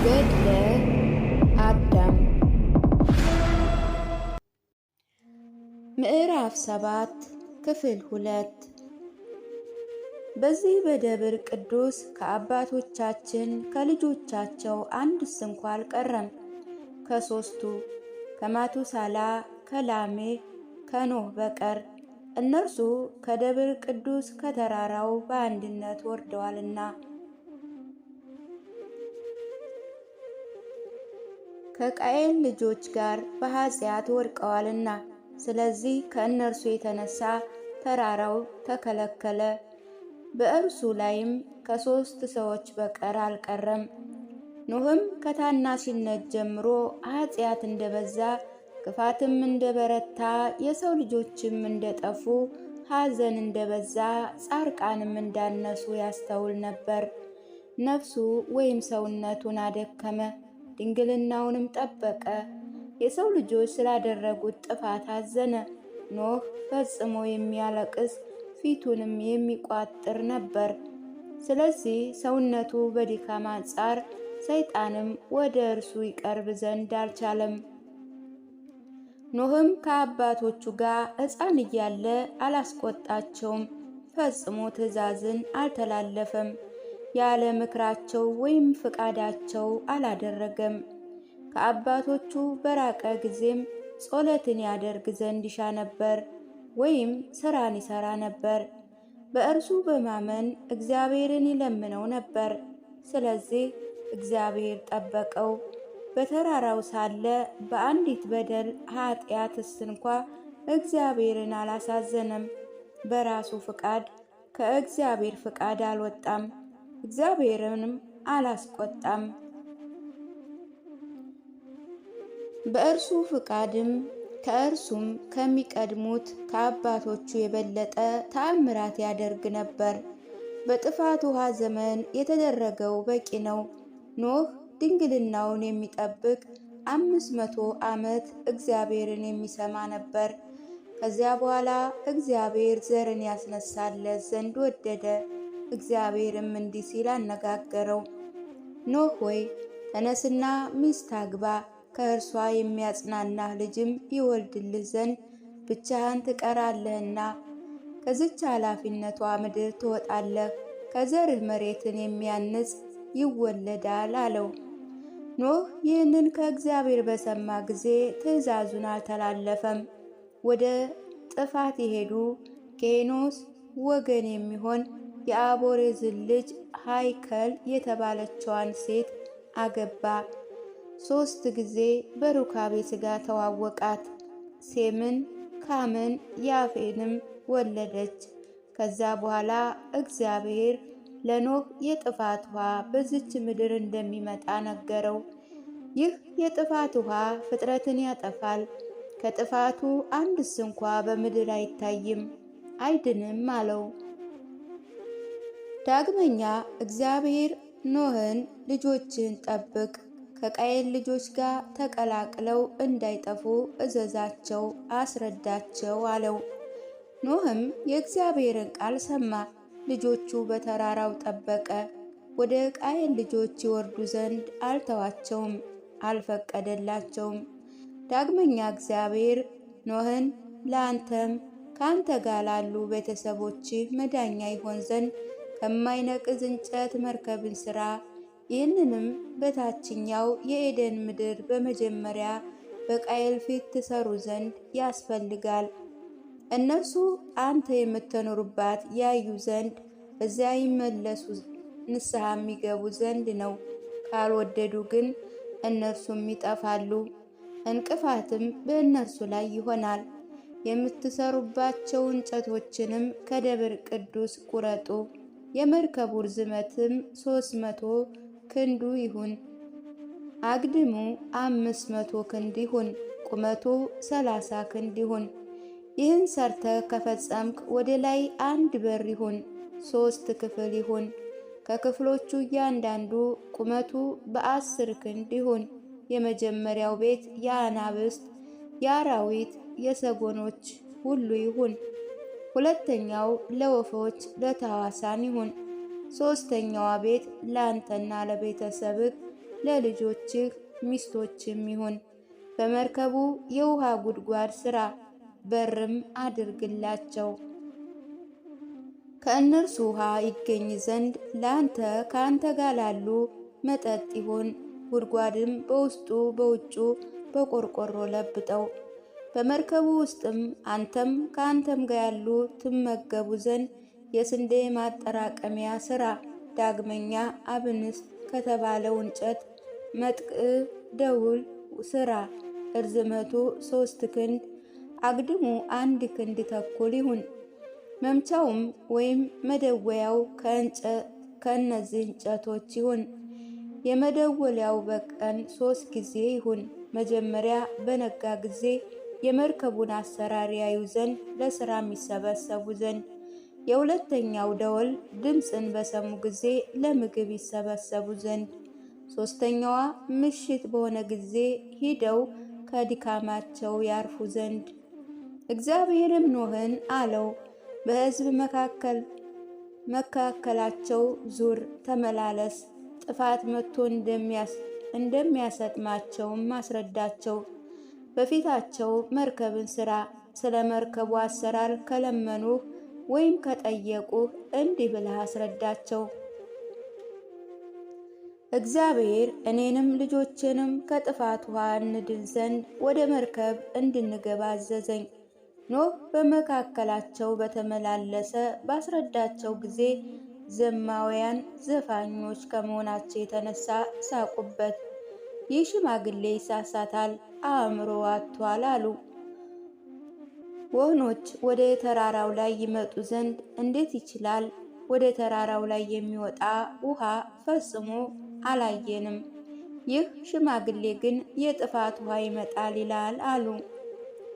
ገድለ አዳም ምዕራፍ 7 ክፍል 2። በዚህ በደብር ቅዱስ ከአባቶቻችን ከልጆቻቸው አንድስ እንኳ አልቀረም። ከሦስቱ ከማቱሳላ፣ ከላሜህ፣ ከኖህ በቀር እነርሱ ከደብር ቅዱስ ከተራራው በአንድነት ወርደዋልና ከቃየል ልጆች ጋር በኃጢአት ወድቀዋልና። ስለዚህ ከእነርሱ የተነሳ ተራራው ተከለከለ። በእርሱ ላይም ከሦስት ሰዎች በቀር አልቀረም። ኖህም ከታናሽነት ጀምሮ ኃጢአት እንደበዛ ክፋትም እንደበረታ የሰው ልጆችም እንደጠፉ ሐዘን እንደበዛ ጻርቃንም እንዳነሱ ያስተውል ነበር። ነፍሱ ወይም ሰውነቱን አደከመ፣ ድንግልናውንም ጠበቀ። የሰው ልጆች ስላደረጉት ጥፋት አዘነ። ኖህ ፈጽሞ የሚያለቅስ ፊቱንም የሚቋጥር ነበር። ስለዚህ ሰውነቱ በድካም አንጻር ሰይጣንም ወደ እርሱ ይቀርብ ዘንድ አልቻለም። ኖህም ከአባቶቹ ጋር ሕፃን እያለ አላስቆጣቸውም፣ ፈጽሞ ትእዛዝን አልተላለፈም። ያለ ምክራቸው ወይም ፍቃዳቸው አላደረገም። ከአባቶቹ በራቀ ጊዜም ጸሎትን ያደርግ ዘንድ ይሻ ነበር፣ ወይም ሥራን ይሠራ ነበር። በእርሱ በማመን እግዚአብሔርን ይለምነው ነበር። ስለዚህ እግዚአብሔር ጠበቀው። በተራራው ሳለ በአንዲት በደል ኃጢአትስ እንኳ እግዚአብሔርን አላሳዘነም። በራሱ ፍቃድ ከእግዚአብሔር ፍቃድ አልወጣም፣ እግዚአብሔርንም አላስቆጣም። በእርሱ ፍቃድም ከእርሱም ከሚቀድሙት ከአባቶቹ የበለጠ ተአምራት ያደርግ ነበር። በጥፋት ውሃ ዘመን የተደረገው በቂ ነው። ኖህ ድንግልናውን የሚጠብቅ 500 ዓመት እግዚአብሔርን የሚሰማ ነበር። ከዚያ በኋላ እግዚአብሔር ዘርን ያስነሳለት ዘንድ ወደደ። እግዚአብሔርም እንዲህ ሲል አነጋገረው፣ ኖህ ሆይ ተነስና ሚስት አግባ፣ ከእርሷ የሚያጽናናህ ልጅም ይወልድልህ ዘንድ ብቻህን ትቀራለህና ከዚች ኃላፊነቷ ምድር ትወጣለህ፣ ከዘርህ መሬትን የሚያንጽ ይወለዳል አለው። ኖህ ይህንን ከእግዚአብሔር በሰማ ጊዜ ትእዛዙን አልተላለፈም። ወደ ጥፋት የሄዱ ከሄኖስ ወገን የሚሆን የአቦሬዝን ልጅ ሃይከል የተባለችዋን ሴት አገባ። 3 ጊዜ በሩካቤ ሥጋ ተዋወቃት። ሴምን፣ ካምን፣ ያፌንም ወለደች። ከዛ በኋላ እግዚአብሔር ለኖህ የጥፋት ውሃ በዚች ምድር እንደሚመጣ ነገረው። ይህ የጥፋት ውሃ ፍጥረትን ያጠፋል። ከጥፋቱ አንድስ እንኳ በምድር አይታይም አይድንም አለው። ዳግመኛ እግዚአብሔር ኖህን ልጆችን ጠብቅ፣ ከቃየል ልጆች ጋር ተቀላቅለው እንዳይጠፉ እዘዛቸው፣ አስረዳቸው አለው። ኖህም የእግዚአብሔርን ቃል ሰማ፣ ልጆቹ በተራራው ጠበቀ። ወደ ቃየል ልጆች ይወርዱ ዘንድ አልተዋቸውም፣ አልፈቀደላቸውም። ዳግመኛ እግዚአብሔር ኖህን ለአንተም ከአንተ ጋር ላሉ ቤተሰቦችህ መዳኛ ይሆን ዘንድ ከማይነቅዝ እንጨት መርከብን ሥራ። ይህንንም በታችኛው የኤደን ምድር በመጀመሪያ በቃየል ፊት ትሰሩ ዘንድ ያስፈልጋል። እነርሱ አንተ የምትኖሩባት ያዩ ዘንድ እዚያ ይመለሱ ንስሐ የሚገቡ ዘንድ ነው። ካልወደዱ ግን እነርሱም ይጠፋሉ፣ እንቅፋትም በእነርሱ ላይ ይሆናል። የምትሰሩባቸው እንጨቶችንም ከደብር ቅዱስ ቁረጡ። የመርከቡ ርዝመትም 300 ክንዱ ይሁን፣ አግድሙ 500 ክንድ ይሁን፣ ቁመቱ 30 ክንድ ይሁን። ይህን ሰርተ ከፈጸምክ ወደ ላይ አንድ በር ይሁን፣ 3 ክፍል ይሁን። ከክፍሎቹ እያንዳንዱ ቁመቱ በ10 ክንድ ይሁን። የመጀመሪያው ቤት የአናብስት፣ የአራዊት፣ የሰጎኖች ሁሉ ይሁን። ሁለተኛው ለወፎች ለታዋሳን ይሁን። ሦስተኛዋ ቤት ለአንተና ለቤተሰብህ ለልጆችህ ሚስቶችም ይሁን። በመርከቡ የውሃ ጉድጓድ ሥራ፣ በርም አድርግላቸው። ከእነርሱ ውሃ ይገኝ ዘንድ ለአንተ ከአንተ ጋር ላሉ መጠጥ ይሁን። ጉድጓድም በውስጡ በውጩ በቆርቆሮ ለብጠው። በመርከቡ ውስጥም አንተም ከአንተም ጋር ያሉ ትመገቡ ዘንድ የስንዴ ማጠራቀሚያ ሥራ። ዳግመኛ አብንስት ከተባለው እንጨት መጥቅ ደውል ሥራ። እርዝመቱ 3 ክንድ አግድሙ 1 ክንድ ተኩል ይሁን። መምቻውም ወይም መደወያው ከእነዚህ እንጨቶች ይሁን። የመደወያው በቀን 3 ጊዜ ይሁን። መጀመሪያ በነጋ ጊዜ የመርከቡን አሰራር ያዩ ዘንድ ለሥራ የሚሰበሰቡ ዘንድ፣ የሁለተኛው ደወል ድምፅን በሰሙ ጊዜ ለምግብ ይሰበሰቡ ዘንድ፣ ሦስተኛዋ ምሽት በሆነ ጊዜ ሂደው ከድካማቸው ያርፉ ዘንድ። እግዚአብሔርም ኖኅን አለው፣ በሕዝብ መካከላቸው ዙር፣ ተመላለስ፣ ጥፋት መጥቶ እንደሚያሰጥማቸውም አስረዳቸው። በፊታቸው መርከብን ሥራ። ስለ መርከቡ አሰራር ከለመኑህ ወይም ከጠየቁህ እንዲህ ብለህ አስረዳቸው። እግዚአብሔር እኔንም ልጆችንም ከጥፋት ውሃ እንድን ዘንድ ወደ መርከብ እንድንገባ አዘዘኝ። ኖህ በመካከላቸው በተመላለሰ ባስረዳቸው ጊዜ ዘማውያን ዘፋኞች ከመሆናቸው የተነሳ ሳቁበት። ይህ ሽማግሌ ይሳሳታል፣ አእምሮ አጥቷል አሉ። ወህኖች ወደ ተራራው ላይ ይመጡ ዘንድ እንዴት ይችላል? ወደ ተራራው ላይ የሚወጣ ውሃ ፈጽሞ አላየንም። ይህ ሽማግሌ ግን የጥፋት ውሃ ይመጣል ይላል አሉ።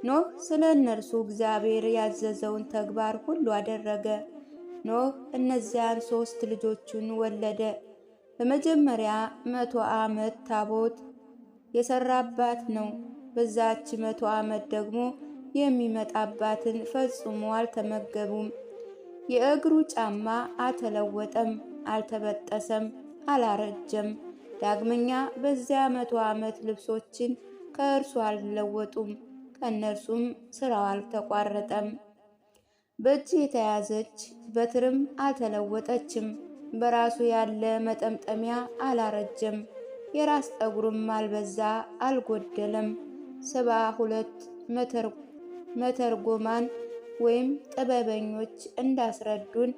ኖህ ስለ እነርሱ እግዚአብሔር ያዘዘውን ተግባር ሁሉ አደረገ። ኖህ እነዚያን 3 ልጆቹን ወለደ። በመጀመሪያ 100 ዓመት ታቦት የሰራባት ነው። በዛች 100 ዓመት ደግሞ የሚመጣባትን ፈጽሞ አልተመገቡም። የእግሩ ጫማ አልተለወጠም፣ አልተበጠሰም፣ አላረጀም። ዳግመኛ በዚያ 100 ዓመት ልብሶችን ከእርሱ አልለወጡም፣ ከእነርሱም ስራው አልተቋረጠም። በእጅ የተያዘች በትርም አልተለወጠችም። በራሱ ያለ መጠምጠሚያ አላረጀም፣ የራስ ጠጉርም አልበዛ አልጎደለም። 72 መተርጎማን ወይም ጥበበኞች እንዳስረዱን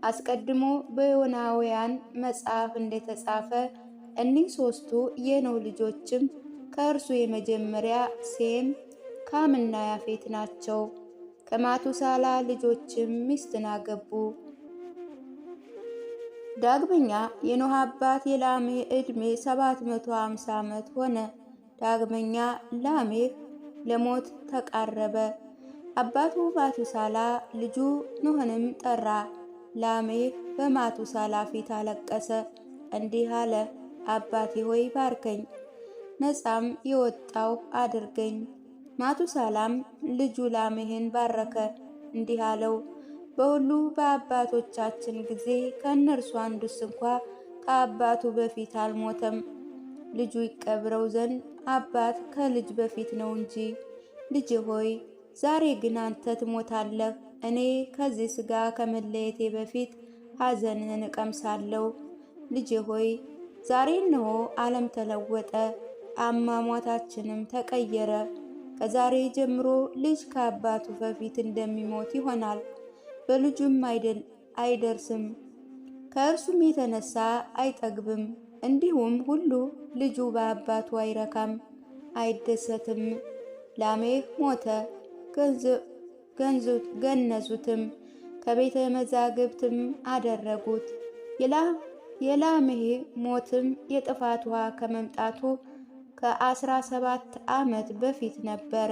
አስቀድሞ በዮናውያን መጽሐፍ እንደተጻፈ እኒህ 3ቱ የኖህ ልጆችም ከእርሱ የመጀመሪያ ሴም፣ ካምና ያፌት ናቸው። ከማቱሳላ ልጆችም ሚስትን አገቡ። ዳግመኛ የኖህ አባት የላሜህ ዕድሜ 750 ዓመት ሆነ። ዳግመኛ ላሜህ ለሞት ተቃረበ። አባቱ ማቱሳላ ልጁ ኖህንም ጠራ። ላሜህ በማቱሳላ ፊት አለቀሰ፣ እንዲህ አለ፣ አባቴ ሆይ ባርከኝ፣ ነፃም የወጣው አድርገኝ። ማቱሳላም ልጁ ላሜህን ባረከ፣ እንዲህ አለው፣ በሁሉ በአባቶቻችን ጊዜ ከእነርሱ አንዱስ እንኳ ከአባቱ በፊት አልሞተም። ልጁ ይቀብረው ዘንድ አባት ከልጅ በፊት ነው እንጂ። ልጅ ሆይ ዛሬ ግን አንተ ትሞታለህ። እኔ ከዚህ ሥጋ ከመለየቴ በፊት ሐዘንህን እቀምሳለሁ። ልጅ ሆይ ዛሬ እነሆ ዓለም ተለወጠ፣ አሟሟታችንም ተቀየረ። ከዛሬ ጀምሮ ልጅ ከአባቱ በፊት እንደሚሞት ይሆናል፣ በልጁም አይደርስም፣ ከእርሱም የተነሳ አይጠግብም። እንዲሁም ሁሉ ልጁ በአባቱ አይረካም፣ አይደሰትም። ላሜህ ሞተ፣ ገነዙትም፣ ከቤተ መዛግብትም አደረጉት። የላሜህ ሞትም የጥፋት ውሃ ከመምጣቱ ከ17 ዓመት በፊት ነበረ።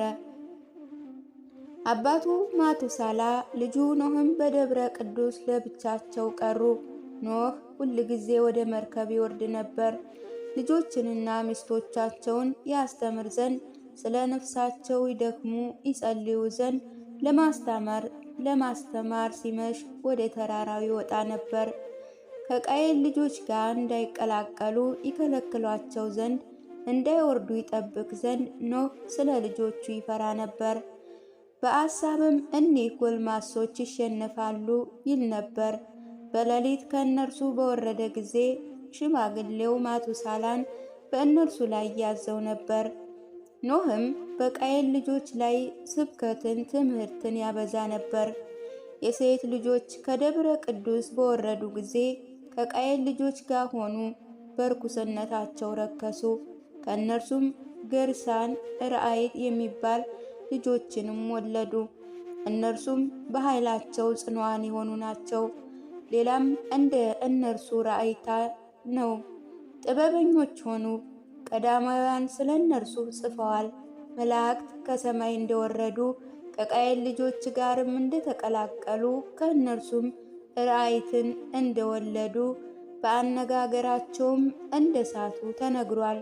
አባቱ ማቱሳላ ልጁ ኖህም በደብረ ቅዱስ ለብቻቸው ቀሩ። ኖህ ሁል ጊዜ ወደ መርከብ ይወርድ ነበር፣ ልጆችንና ሚስቶቻቸውን ያስተምር ዘንድ፣ ስለ ነፍሳቸው ይደክሙ ይጸልዩ ዘንድ ለማስተማር ሲመሽ ወደ ተራራው ይወጣ ነበር። ከቃየል ልጆች ጋር እንዳይቀላቀሉ ይከለክሏቸው ዘንድ እንዳይወርዱ ይጠብቅ ዘንድ ኖህ ስለ ልጆቹ ይፈራ ነበር። በአሳብም እኒህ ጎልማሶች ይሸነፋሉ ይል ነበር። በሌሊት ከእነርሱ በወረደ ጊዜ ሽማግሌው ማቱሳላን በእነርሱ ላይ ያዘው ነበር። ኖህም በቃየል ልጆች ላይ ስብከትን ትምህርትን ያበዛ ነበር። የሴት ልጆች ከደብረ ቅዱስ በወረዱ ጊዜ ከቃየል ልጆች ጋር ሆኑ፣ በርኩስነታቸው ረከሱ። ከእነርሱም ገርሳን ራአይት የሚባል ልጆችንም ወለዱ። እነርሱም በኃይላቸው ጽኑዓን የሆኑ ናቸው። ሌላም እንደ እነርሱ ራአይታ ነው፣ ጥበበኞች ሆኑ። ቀዳማውያን ስለ እነርሱ ጽፈዋል። መላእክት ከሰማይ እንደወረዱ ከቃየል ልጆች ጋርም እንደተቀላቀሉ ከእነርሱም ራአይትን እንደወለዱ በአነጋገራቸውም እንደሳቱ ተነግሯል።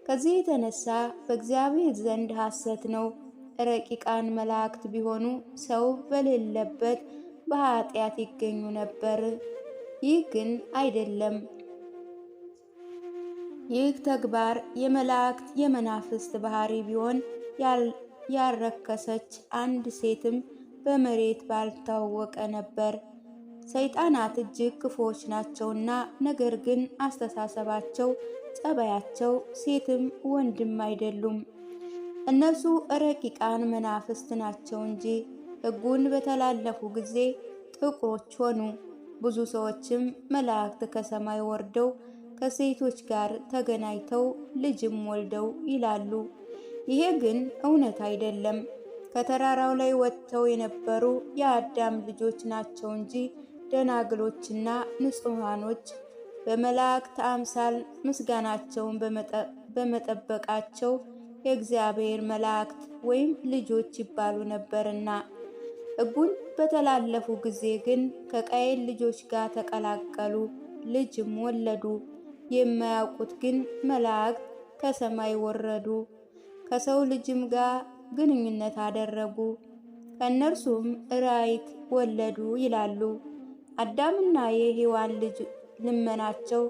ከዚህ የተነሳ በእግዚአብሔር ዘንድ ሐሰት ነው። ረቂቃን መላእክት ቢሆኑ ሰው በሌለበት በኃጢአት ይገኙ ነበር። ይህ ግን አይደለም። ይህ ተግባር የመላእክት የመናፍስት ባህሪ ቢሆን ያልረከሰች አንድ ሴትም በመሬት ባልታወቀ ነበር። ሰይጣናት እጅግ ክፉዎች ናቸውና፣ ነገር ግን አስተሳሰባቸው፣ ጸባያቸው ሴትም ወንድም አይደሉም። እነሱ ረቂቃን መናፍስት ናቸው እንጂ ሕጉን በተላለፉ ጊዜ ጥቁሮች ሆኑ። ብዙ ሰዎችም መላእክት ከሰማይ ወርደው ከሴቶች ጋር ተገናኝተው ልጅም ወልደው ይላሉ። ይሄ ግን እውነት አይደለም። ከተራራው ላይ ወጥተው የነበሩ የአዳም ልጆች ናቸው እንጂ ደናግሎችና ንጹሐኖች በመላእክት አምሳል ምስጋናቸውን በመጠበቃቸው የእግዚአብሔር መላእክት ወይም ልጆች ይባሉ ነበርና። ሕጉን በተላለፉ ጊዜ ግን ከቃየል ልጆች ጋር ተቀላቀሉ፣ ልጅም ወለዱ። የማያውቁት ግን መላእክት ከሰማይ ወረዱ፣ ከሰው ልጅም ጋር ግንኙነት አደረጉ፣ ከእነርሱም ራእይት ወለዱ ይላሉ። አዳምና የሔዋን ልጅ ልመናቸው